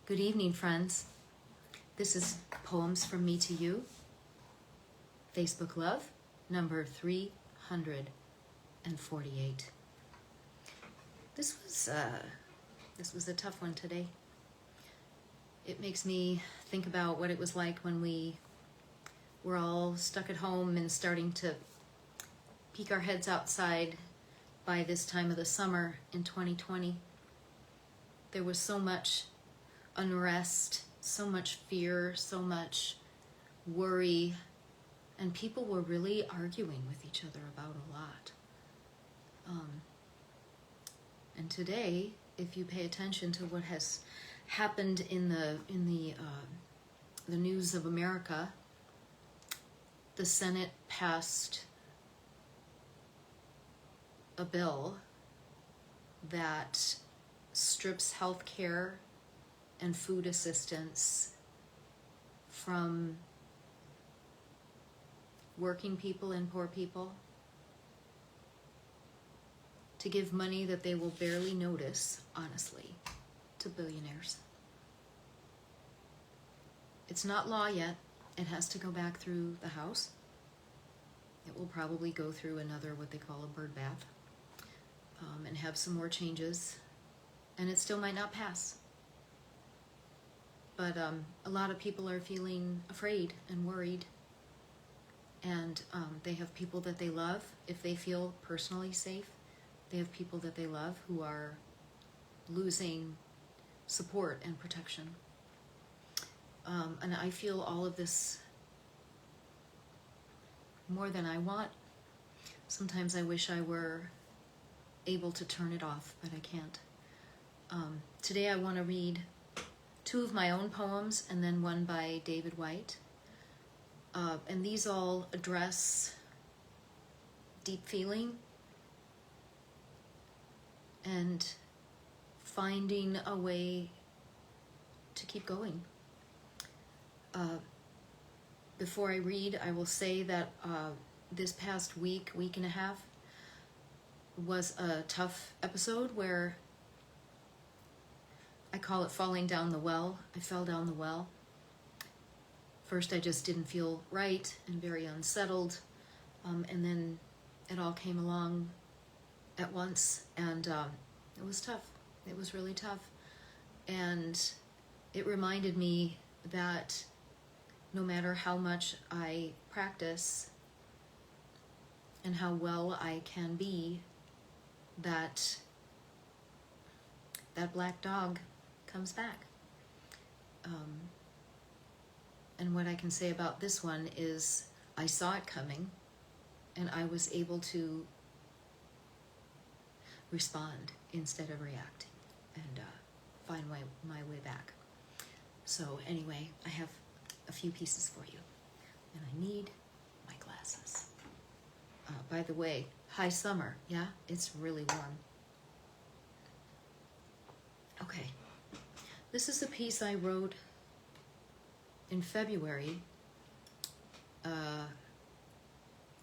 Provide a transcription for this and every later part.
Good evening, friends. This is Poems from Me to You, Facebook Love, number 348. This was a tough one today. It makes me think about what it was like when we were all stuck at home and starting to peek our heads outside by this time of the summer in 2020. There was so much unrest, so much fear, so much worry, and people were really arguing with each other about a lot. And today, if you pay attention to what has happened in the news of America, the Senate passed a bill that strips health care and food assistance from working people and poor people to give money that they will barely notice, honestly, to billionaires. It's not law yet. It has to go back through the House. It will probably go through another, what they call a bird bath, and have some more changes, and it still might not pass. But a lot of people are feeling afraid and worried, and they have people that they love. If they feel personally safe, they have people that they love who are losing support and protection. And I feel all of this more than I want. Sometimes I wish I were able to turn it off, but I can't. Today I want to read two of my own poems and then one by David Whyte. And these all address deep feeling and finding a way to keep going. Before I read, I will say that this past week and a half was a tough episode where I call it falling down the well. I fell down the well. First, I just didn't feel right and very unsettled. And then it all came along at once, and it was tough. It was really tough. And it reminded me that no matter how much I practice and how well I can be, that black dog comes back. And what I can say about this one is I saw it coming and I was able to respond instead of reacting and find my way back. So anyway, I have a few pieces for you, and I need my glasses. By the way, high summer, yeah? It's really warm. Okay, this is a piece I wrote in February,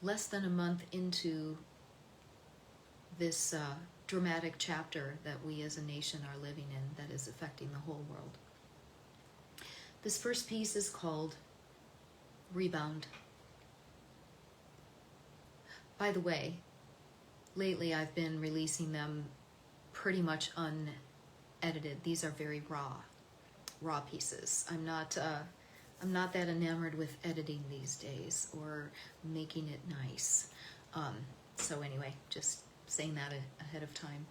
less than a month into this dramatic chapter that we as a nation are living in that is affecting the whole world. This first piece is called Rebound. By the way, lately I've been releasing them pretty much unedited. These are very raw pieces. I'm not that enamored with editing these days or making it nice. So anyway, just saying that ahead of time.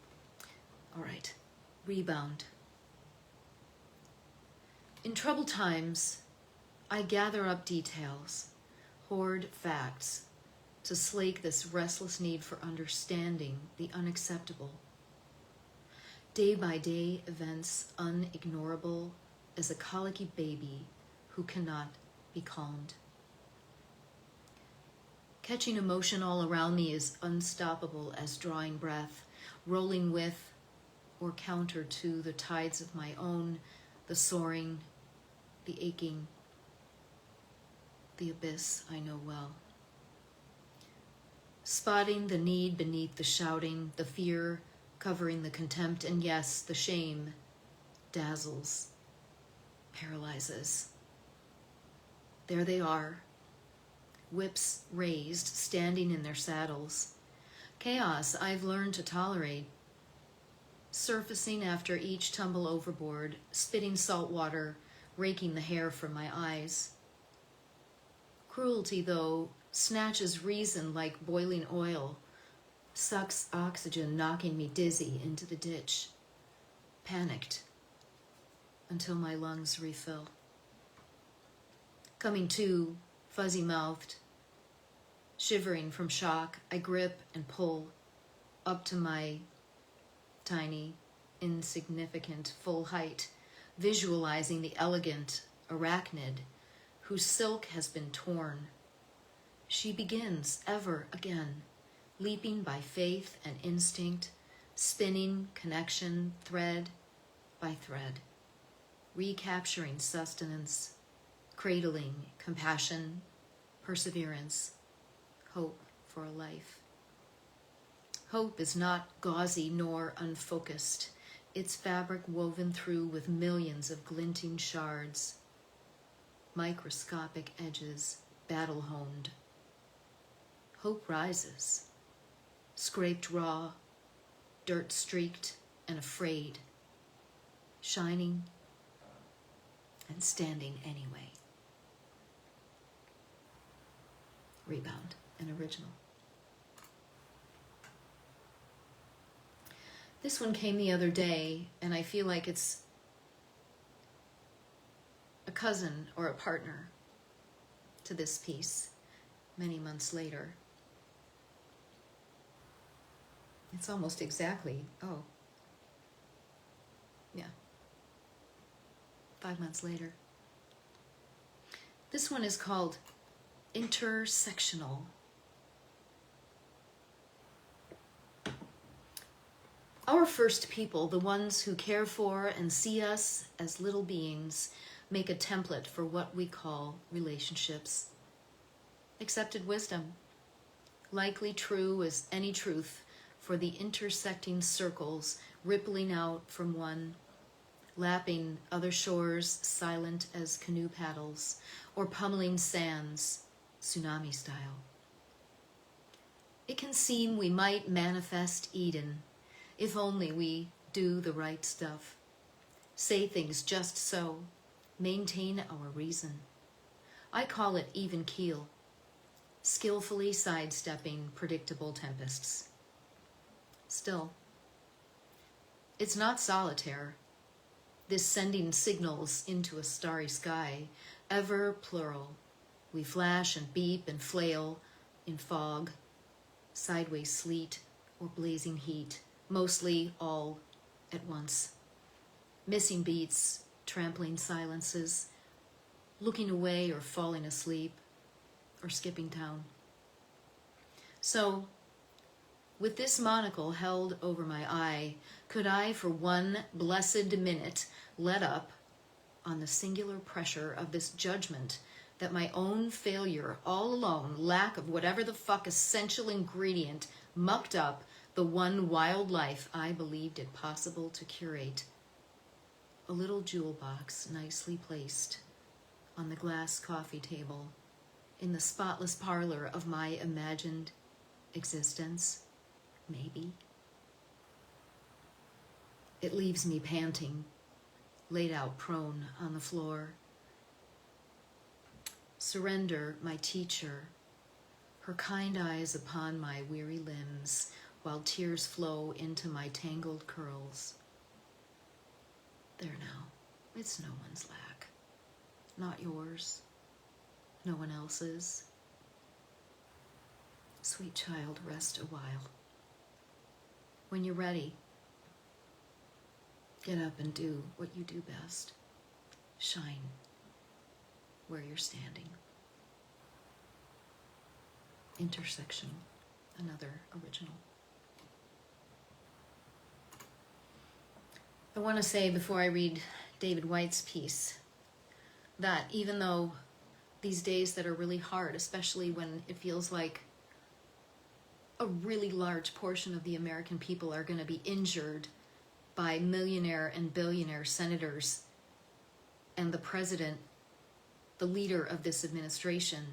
All right, Rebound. In troubled times, I gather up details, hoard facts, to slake this restless need for understanding the unacceptable. Day by day events unignorable as a colicky baby who cannot be calmed. Catching emotion all around me is unstoppable as drawing breath, rolling with or counter to the tides of my own, the soaring, the aching, the abyss I know well. Spotting the need beneath the shouting, the fear covering the contempt, and yes, the shame dazzles paralyzes. There they are, whips raised, standing in their saddles. Chaos I've learned to tolerate, surfacing after each tumble overboard, spitting salt water, raking the hair from my eyes. Cruelty, though, snatches reason like boiling oil, sucks oxygen, knocking me dizzy into the ditch, panicked until my lungs refill. Coming to, fuzzy-mouthed, shivering from shock, I grip and pull up to my tiny, insignificant full height, visualizing the elegant arachnid whose silk has been torn. She begins ever again, leaping by faith and instinct, spinning connection thread by thread, recapturing sustenance, cradling compassion, perseverance, hope for a life. Hope is not gauzy nor unfocused, its fabric woven through with millions of glinting shards, microscopic edges battle-honed. Hope rises, scraped raw, dirt-streaked and afraid, shining and standing anyway. Rebound, an original. This one came the other day, and I feel like it's a cousin or a partner to this piece many months later. It's almost exactly, 5 months later. This one is called Intersectional. Our first people, the ones who care for and see us as little beings, make a template for what we call relationships. Accepted wisdom, likely true as any truth for the intersecting circles rippling out from one, lapping other shores silent as canoe paddles, or pummeling sands, tsunami style. It can seem we might manifest Eden, if only we do the right stuff, say things just so, maintain our reason. I call it even keel, skillfully sidestepping predictable tempests. Still, it's not solitaire, this sending signals into a starry sky, ever plural. We flash and beep and flail in fog, sideways sleet, or blazing heat, mostly all at once. Missing beats, trampling silences, looking away or falling asleep, or skipping town. So, with this monocle held over my eye, could I for one blessed minute let up on the singular pressure of this judgment that my own failure all alone, lack of whatever the fuck essential ingredient, mucked up the one wild life I believed it possible to curate. A little jewel box nicely placed on the glass coffee table in the spotless parlor of my imagined existence, maybe. It leaves me panting, laid out prone on the floor. Surrender, my teacher, her kind eyes upon my weary limbs, while tears flow into my tangled curls. There now, it's no one's lack, not yours, no one else's. Sweet child, rest a while. When you're ready, get up and do what you do best. Shine where you're standing. Intersectional, another original. I want to say before I read David Whyte's piece that even though these days that are really hard, especially when it feels like a really large portion of the American people are going to be injured by millionaire and billionaire senators and the president, the leader of this administration,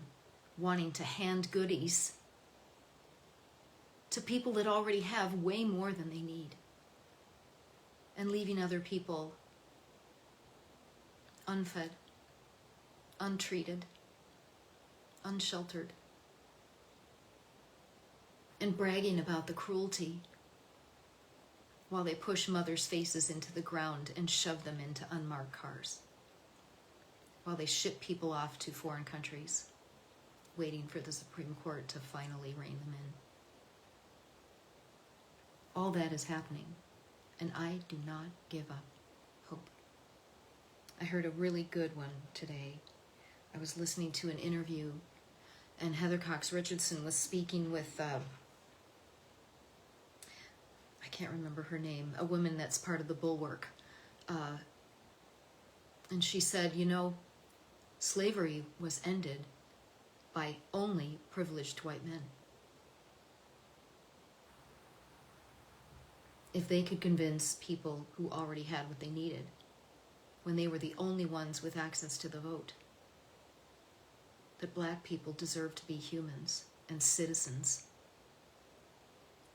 wanting to hand goodies to people that already have way more than they need, and leaving other people unfed, untreated, unsheltered, and bragging about the cruelty while they push mothers' faces into the ground and shove them into unmarked cars, while they ship people off to foreign countries, waiting for the Supreme Court to finally rein them in. All that is happening, and I do not give up hope. I heard a really good one today. I was listening to an interview, and Heather Cox Richardson was speaking with, I can't remember her name, a woman that's part of the Bulwark. And she said, you know, slavery was ended by only privileged white men. If they could convince people who already had what they needed, when they were the only ones with access to the vote, that black people deserve to be humans and citizens,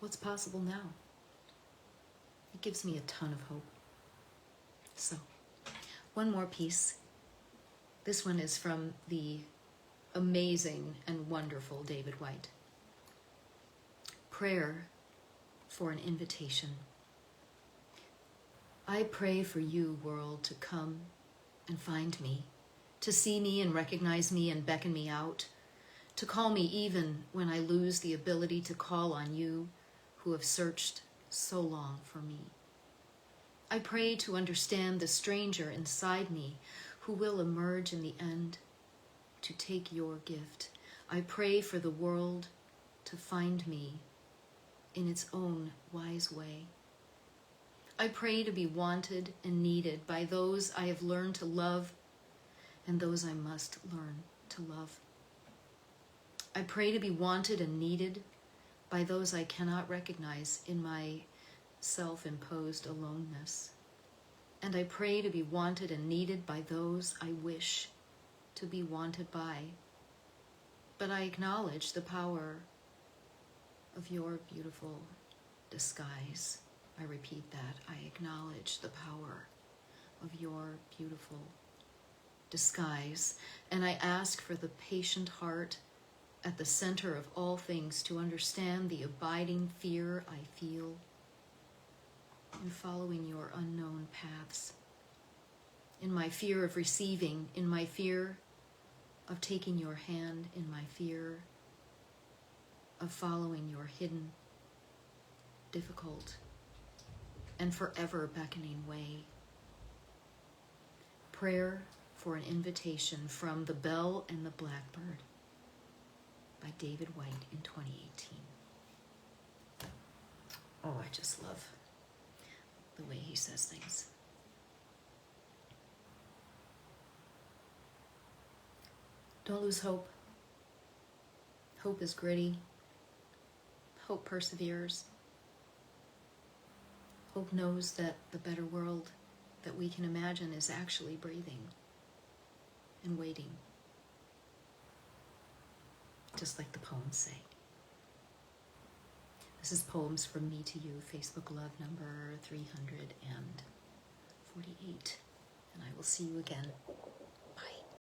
what's possible now? It gives me a ton of hope. So, one more piece. This one is from the amazing and wonderful David Whyte. Prayer for an invitation. I pray for you, world, to come and find me, to see me and recognize me and beckon me out, to call me even when I lose the ability to call on you who have searched so long for me. I pray to understand the stranger inside me who will emerge in the end to take your gift. I pray for the world to find me in its own wise way. I pray to be wanted and needed by those I have learned to love and those I must learn to love. I pray to be wanted and needed by those I cannot recognize in my self-imposed aloneness. And I pray to be wanted and needed by those I wish to be wanted by. But I acknowledge the power of your beautiful disguise. I repeat that. I acknowledge the power of your beautiful disguise. And I ask for the patient heart at the center of all things to understand the abiding fear I feel in following your unknown paths, in my fear of receiving, in my fear of taking your hand, in my fear of following your hidden, difficult, and forever beckoning way. Prayer for an invitation from The Bell and the Blackbird by David Whyte in 2018. Oh, I just love the way he says things. Don't lose hope. Hope is gritty. Hope perseveres. Hope knows that the better world that we can imagine is actually breathing and waiting, just like the poems say. This is Poems from Me to You, Facebook Love number 348, and I will see you again